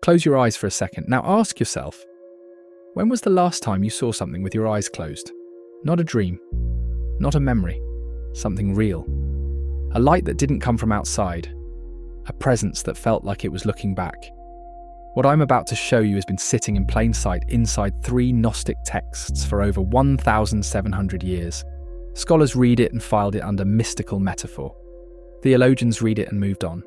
Close your eyes for a second. Now ask yourself, when was the last time you saw something with your eyes closed? Not a dream, not a memory, something real. A light that didn't come from outside, a presence that felt like it was looking back. What I'm about to show you has been sitting in plain sight inside 3 Gnostic texts for over 1,700 years. Scholars read it and filed it under mystical metaphor. Theologians read it and moved on.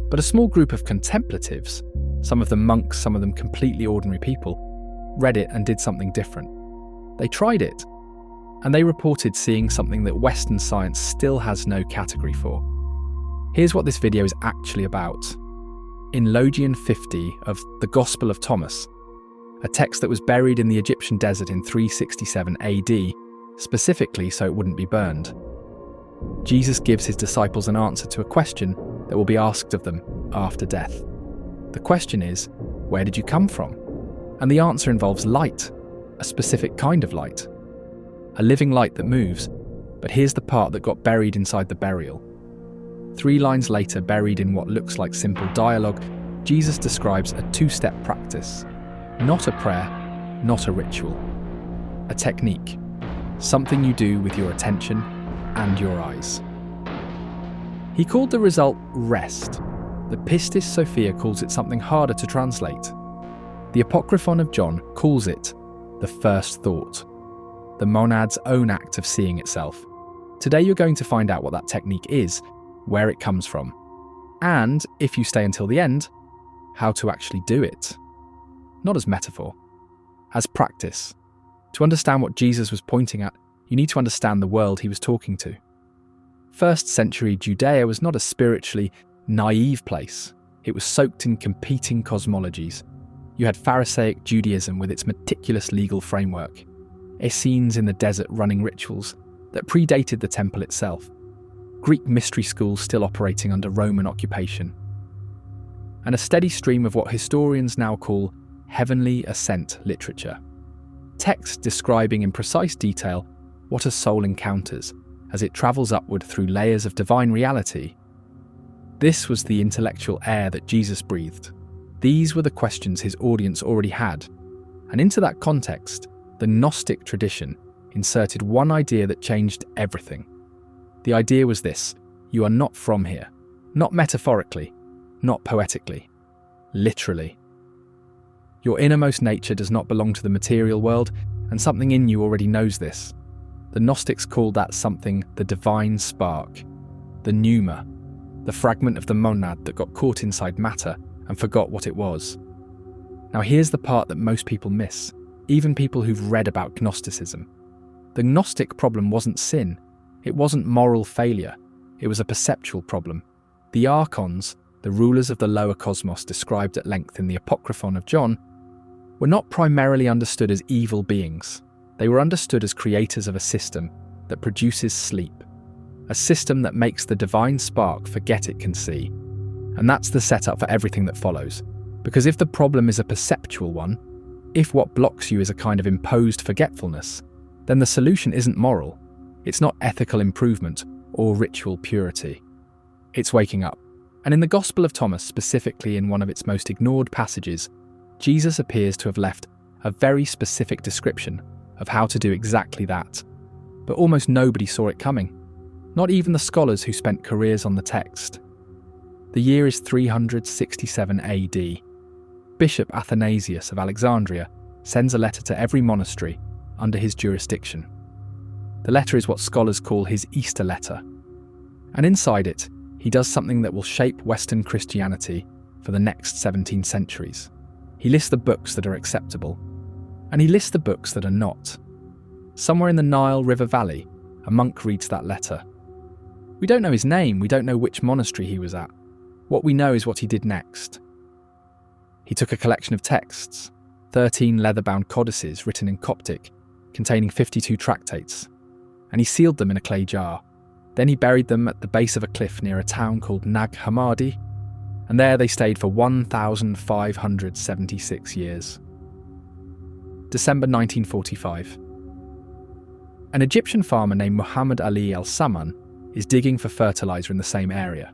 But a small group of contemplatives, some of them monks, some of them completely ordinary people, read it and did something different. They tried it, and they reported seeing something that Western science still has no category for. Here's what this video is actually about. In Logion 50 of the Gospel of Thomas, a text that was buried in the Egyptian desert in 367 AD, specifically so it wouldn't be burned, Jesus gives his disciples an answer to a question that will be asked of them after death. The question is, where did you come from? And the answer involves light, a specific kind of light. A living light that moves, but here's the part that got buried inside the burial. 3 lines later, buried in what looks like simple dialogue, Jesus describes a 2-step practice. Not a prayer, not a ritual. A technique. Something you do with your attention and your eyes. He called the result rest. The Pistis Sophia calls it something harder to translate. The Apocryphon of John calls it the first thought, the monad's own act of seeing itself. Today you're going to find out what that technique is, where it comes from, and, if you stay until the end, how to actually do it. Not as metaphor, as practice. To understand what Jesus was pointing at, you need to understand the world he was talking to. 1st century Judea was not a spiritually naive place. It was soaked in competing cosmologies. You had Pharisaic Judaism with its meticulous legal framework, Essenes in the desert running rituals that predated the temple itself, Greek mystery schools still operating under Roman occupation, and a steady stream of what historians now call heavenly ascent literature. Texts describing in precise detail what a soul encounters as it travels upward through layers of divine reality. This was the intellectual air that Jesus breathed. These were the questions his audience already had, and into that context, the Gnostic tradition inserted one idea that changed everything. The idea was this: you are not from here. Not metaphorically, not poetically, literally. Your innermost nature does not belong to the material world, and something in you already knows this. The Gnostics called that something the divine spark, the pneuma, the fragment of the monad that got caught inside matter and forgot what it was. Now here's the part that most people miss, even people who've read about Gnosticism. The Gnostic problem wasn't sin. It wasn't moral failure. It was a perceptual problem. The Archons, the rulers of the lower cosmos described at length in the Apocryphon of John, were not primarily understood as evil beings. They were understood as creators of a system that produces sleep, a system that makes the divine spark forget it can see. And that's the setup for everything that follows. Because if the problem is a perceptual one, if what blocks you is a kind of imposed forgetfulness, then the solution isn't moral. It's not ethical improvement or ritual purity. It's waking up. And in the Gospel of Thomas, specifically in one of its most ignored passages, Jesus appears to have left a very specific description of how to do exactly that. But almost nobody saw it coming. Not even the scholars who spent careers on the text. The year is 367 AD. Bishop Athanasius of Alexandria sends a letter to every monastery under his jurisdiction. The letter is what scholars call his Easter letter. And inside it, he does something that will shape Western Christianity for the next 17 centuries. He lists the books that are acceptable, and he lists the books that are not. Somewhere in the Nile River Valley, a monk reads that letter. We don't know his name, we don't know which monastery he was at. What we know is what he did next. He took a collection of texts, 13 leather-bound codices written in Coptic, containing 52 tractates, and he sealed them in a clay jar. Then he buried them at the base of a cliff near a town called Nag Hammadi, and there they stayed for 1,576 years. December 1945. An Egyptian farmer named Muhammad Ali al-Saman is digging for fertilizer in the same area.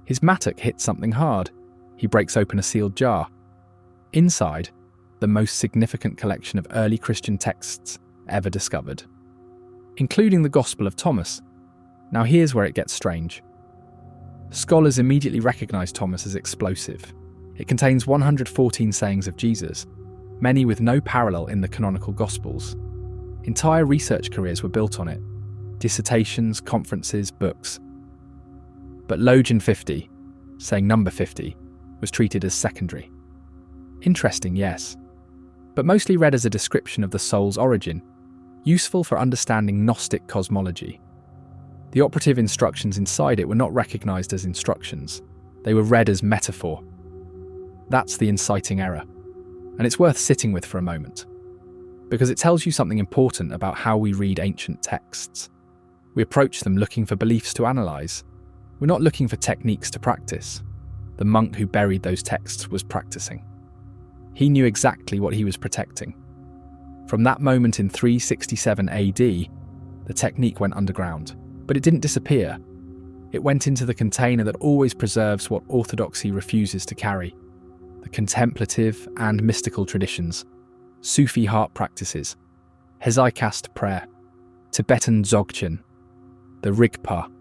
His mattock hits something hard. He breaks open a sealed jar, Inside, the most significant collection of early Christian texts ever discovered, including the Gospel of Thomas. Now here's where it gets strange. Scholars immediately recognize Thomas as explosive. It contains 114 sayings of Jesus, many with no parallel in the canonical Gospels. Entire research careers were built on it, dissertations, conferences, books. But Logion 50, saying number 50, was treated as secondary. Interesting, yes, but mostly read as a description of the soul's origin, useful for understanding Gnostic cosmology. The operative instructions inside it were not recognized as instructions. They were read as metaphor. That's the inciting error, and it's worth sitting with for a moment, because it tells you something important about how we read ancient texts. We approach them looking for beliefs to analyze. We're not looking for techniques to practice. The monk who buried those texts was practicing. He knew exactly what he was protecting. From that moment in 367 AD, the technique went underground, but it didn't disappear. It went into the container that always preserves what orthodoxy refuses to carry: the contemplative and mystical traditions, Sufi heart practices, Hesychast prayer, Tibetan Dzogchen, the Rigpa,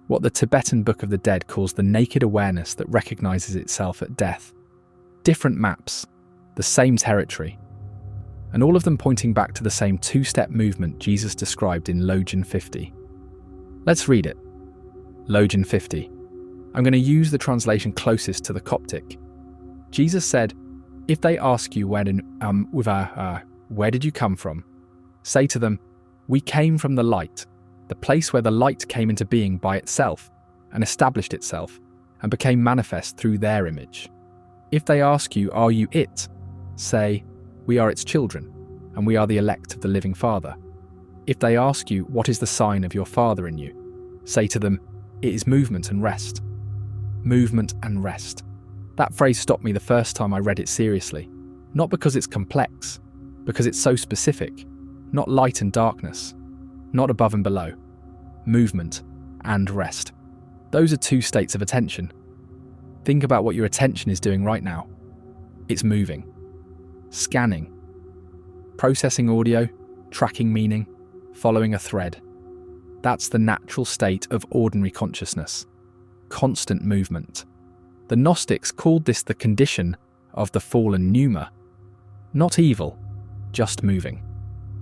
what the Tibetan Book of the Dead calls the naked awareness that recognizes itself at death. Different maps, the same territory, and all of them pointing back to the same two-step movement Jesus described in Logion 50. Let's read it. Logion 50. I'm going to use the translation closest to the Coptic. Jesus said, "If they ask you where did you come from? Say to them, we came from the light, the place where the light came into being by itself and established itself and became manifest through their image. If they ask you, are you it? Say, we are its children, and we are the elect of the living Father. If they ask you, what is the sign of your Father in you? Say to them, it is movement and rest." Movement and rest. That phrase stopped me the first time I read it seriously, not because it's complex, because it's so specific, not light and darkness, not above and below. Movement and rest. Those are two states of attention. Think about what your attention is doing right now. It's moving, scanning, processing audio, tracking meaning, following a thread. That's the natural state of ordinary consciousness. Constant movement. The Gnostics called this the condition of the fallen pneuma. Not evil, just moving.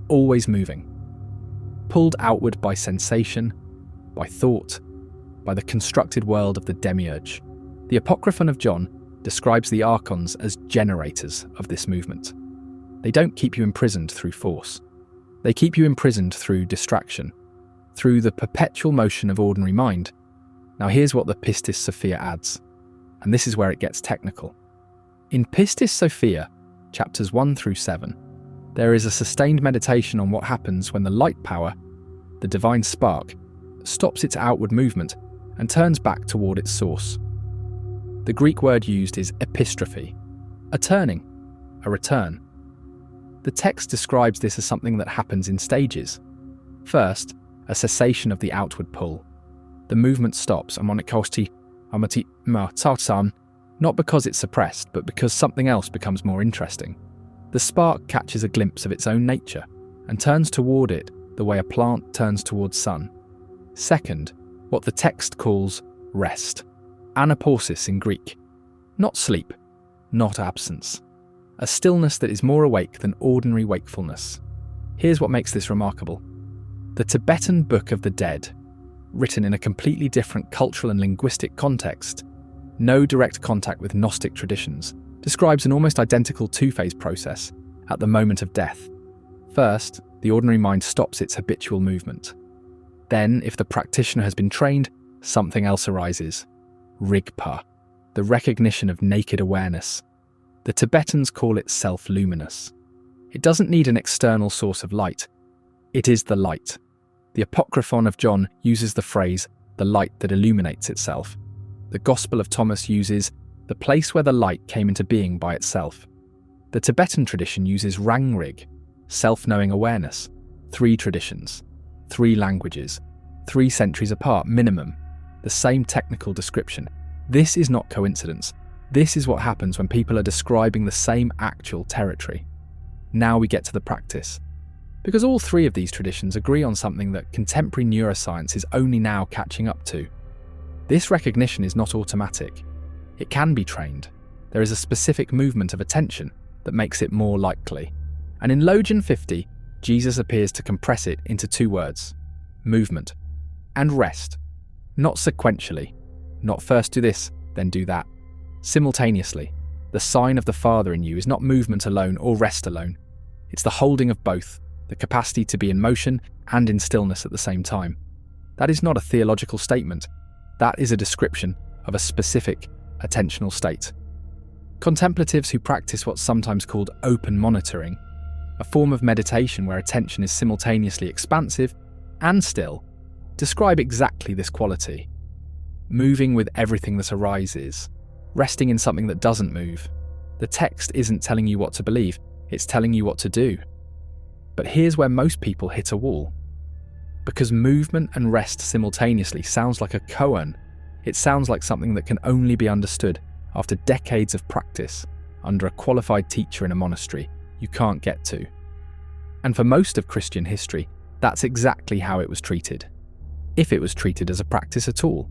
Always moving. Pulled outward by sensation, by thought, by the constructed world of the demiurge. The Apocryphon of John describes the Archons as generators of this movement. They don't keep you imprisoned through force. They keep you imprisoned through distraction, through the perpetual motion of ordinary mind. Now here's what the Pistis Sophia adds, and this is where it gets technical. In Pistis Sophia, chapters 1 through 7, there is a sustained meditation on what happens when the light power, the divine spark, stops its outward movement and turns back toward its source. The Greek word used is epistrophe, a turning, a return. The text describes this as something that happens in stages. First, a cessation of the outward pull. The movement stops, not because it's suppressed, but because something else becomes more interesting. The spark catches a glimpse of its own nature and turns toward it the way a plant turns towards sun. Second, what the text calls rest. Anapausis in Greek. Not sleep, not absence. A stillness that is more awake than ordinary wakefulness. Here's what makes this remarkable. The Tibetan Book of the Dead, written in a completely different cultural and linguistic context, no direct contact with Gnostic traditions, describes an almost identical two-phase process at the moment of death. First, the ordinary mind stops its habitual movement. Then, if the practitioner has been trained, something else arises. Rigpa, the recognition of naked awareness. The Tibetans call it self-luminous. It doesn't need an external source of light. It is the light. The Apocryphon of John uses the phrase, the light that illuminates itself. The Gospel of Thomas uses, the place where the light came into being by itself. The Tibetan tradition uses rangrig, self-knowing awareness. 3 traditions, 3 languages, 3 centuries apart minimum, the same technical description. This is not coincidence. This is what happens when people are describing the same actual territory. Now we get to the practice. Because all three of these traditions agree on something that contemporary neuroscience is only now catching up to. This recognition is not automatic. It can be trained. There is a specific movement of attention that makes it more likely. And in Logion 50, Jesus appears to compress it into two words: movement and rest. Not sequentially. Not first do this, then do that. Simultaneously. The sign of the Father in you is not movement alone or rest alone. It's the holding of both, the capacity to be in motion and in stillness at the same time. That is not a theological statement. That is a description of a specific attentional state. Contemplatives who practice what's sometimes called open monitoring, a form of meditation where attention is simultaneously expansive and still, describe exactly this quality. Moving with everything that arises, resting in something that doesn't move. The text isn't telling you what to believe, it's telling you what to do. But here's where most people hit a wall. Because movement and rest simultaneously sounds like a koan. It sounds like something that can only be understood after decades of practice under a qualified teacher in a monastery you can't get to. And for most of Christian history, that's exactly how it was treated. If it was treated as a practice at all.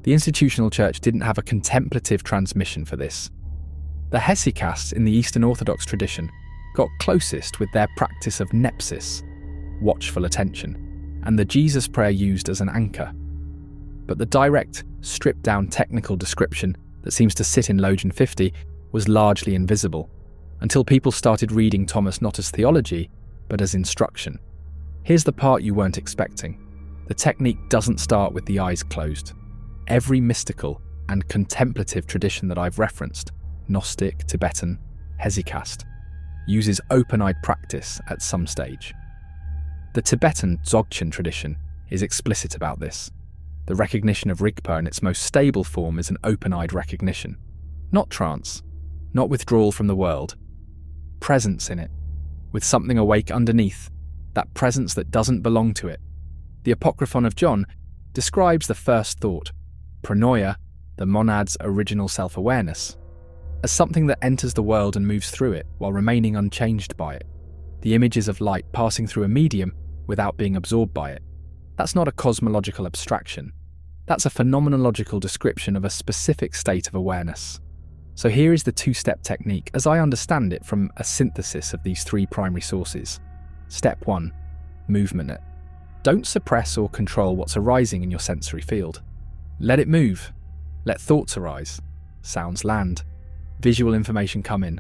The institutional church didn't have a contemplative transmission for this. The hesychasts in the Eastern Orthodox tradition got closest with their practice of nepsis, watchful attention, and the Jesus prayer used as an anchor. But the direct, stripped-down technical description that seems to sit in Logion 50 was largely invisible, until people started reading Thomas not as theology, but as instruction. Here's the part you weren't expecting. The technique doesn't start with the eyes closed. Every mystical and contemplative tradition that I've referenced, Gnostic, Tibetan, hesychast, uses open-eyed practice at some stage. The Tibetan Dzogchen tradition is explicit about this. The recognition of Rigpa in its most stable form is an open-eyed recognition. Not trance, not withdrawal from the world. Presence in it, with something awake underneath, that presence that doesn't belong to it. The Apocryphon of John describes the first thought, pronoia, the monad's original self-awareness, as something that enters the world and moves through it while remaining unchanged by it. The images of light passing through a medium without being absorbed by it. That's not a cosmological abstraction. That's a phenomenological description of a specific state of awareness. So here is the two-step technique as I understand it from a synthesis of these three primary sources. Step 1. Movement it. Don't suppress or control what's arising in your sensory field. Let it move. Let thoughts arise. Sounds land. Visual information come in.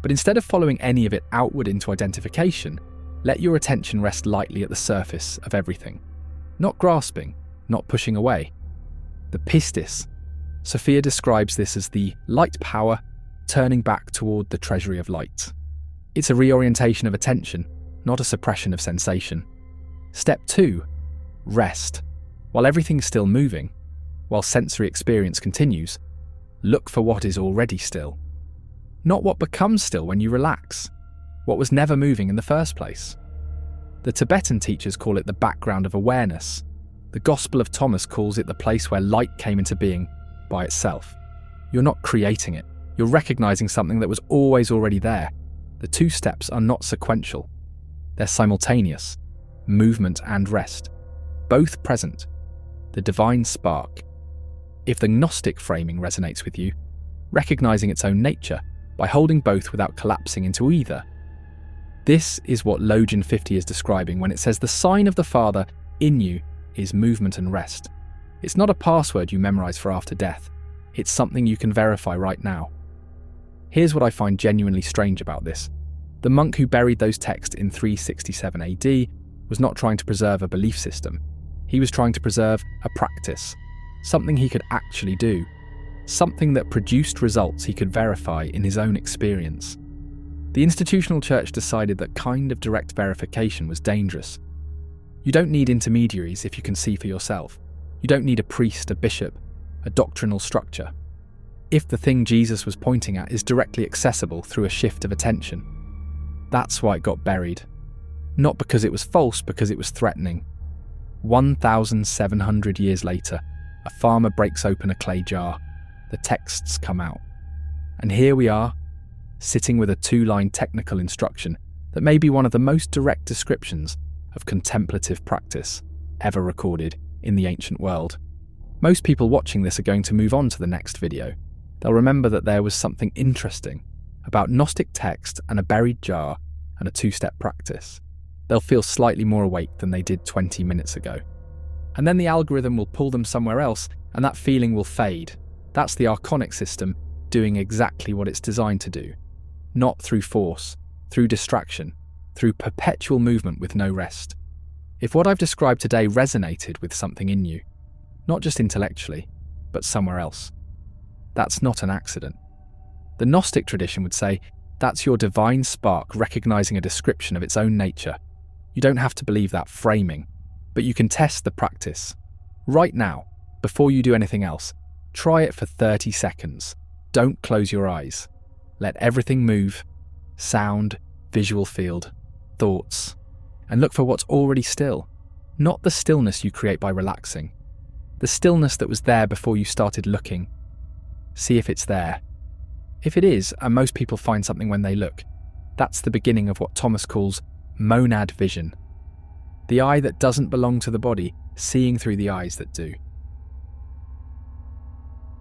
But instead of following any of it outward into identification, let your attention rest lightly at the surface of everything. Not grasping, not pushing away. The Pistis Sophia describes this as the light power turning back toward the treasury of light. It's a reorientation of attention, not a suppression of sensation. Step 2. Rest. While everything's still moving, while sensory experience continues, look for what is already still. Not what becomes still when you relax, what was never moving in the first place. The Tibetan teachers call it the background of awareness. The Gospel of Thomas calls it the place where light came into being by itself. You're not creating it, you're recognizing something that was always already there. The two steps are not sequential. They're simultaneous, movement and rest, both present. The divine spark. If the Gnostic framing resonates with you, recognizing its own nature by holding both without collapsing into either. This is what Logion 50 is describing when it says the sign of the Father in you is movement and rest. It's not a password you memorize for after death. It's something you can verify right now. Here's what I find genuinely strange about this. The monk who buried those texts in 367 AD was not trying to preserve a belief system. He was trying to preserve a practice, something he could actually do, something that produced results he could verify in his own experience. The institutional church decided that kind of direct verification was dangerous. You don't need intermediaries if you can see for yourself. You don't need a priest, a bishop, a doctrinal structure. If the thing Jesus was pointing at is directly accessible through a shift of attention. That's why it got buried. Not because it was false, because it was threatening. 1,700 years later, a farmer breaks open a clay jar. the texts come out. And here we are, sitting with a 2-line technical instruction that may be one of the most direct descriptions of contemplative practice ever recorded in the ancient world. Most people watching this are going to move on to the next video. They'll remember that there was something interesting about Gnostic text and a buried jar and a 2-step practice. They'll feel slightly more awake than they did 20 minutes ago. And then the algorithm will pull them somewhere else and that feeling will fade. That's the Archonic system doing exactly what it's designed to do. Not through force, through distraction, through perpetual movement with no rest. If what I've described today resonated with something in you, not just intellectually, but somewhere else, that's not an accident. The Gnostic tradition would say that's your divine spark recognizing a description of its own nature. You don't have to believe that framing, but you can test the practice. Right now, before you do anything else, try it for 30 seconds. Don't close your eyes. Let everything move, sound, visual field, thoughts, and look for what's already still. Not the stillness you create by relaxing. The stillness that was there before you started looking. See if it's there. If it is, and most people find something when they look, that's the beginning of what Thomas calls monad vision. The eye that doesn't belong to the body, seeing through the eyes that do.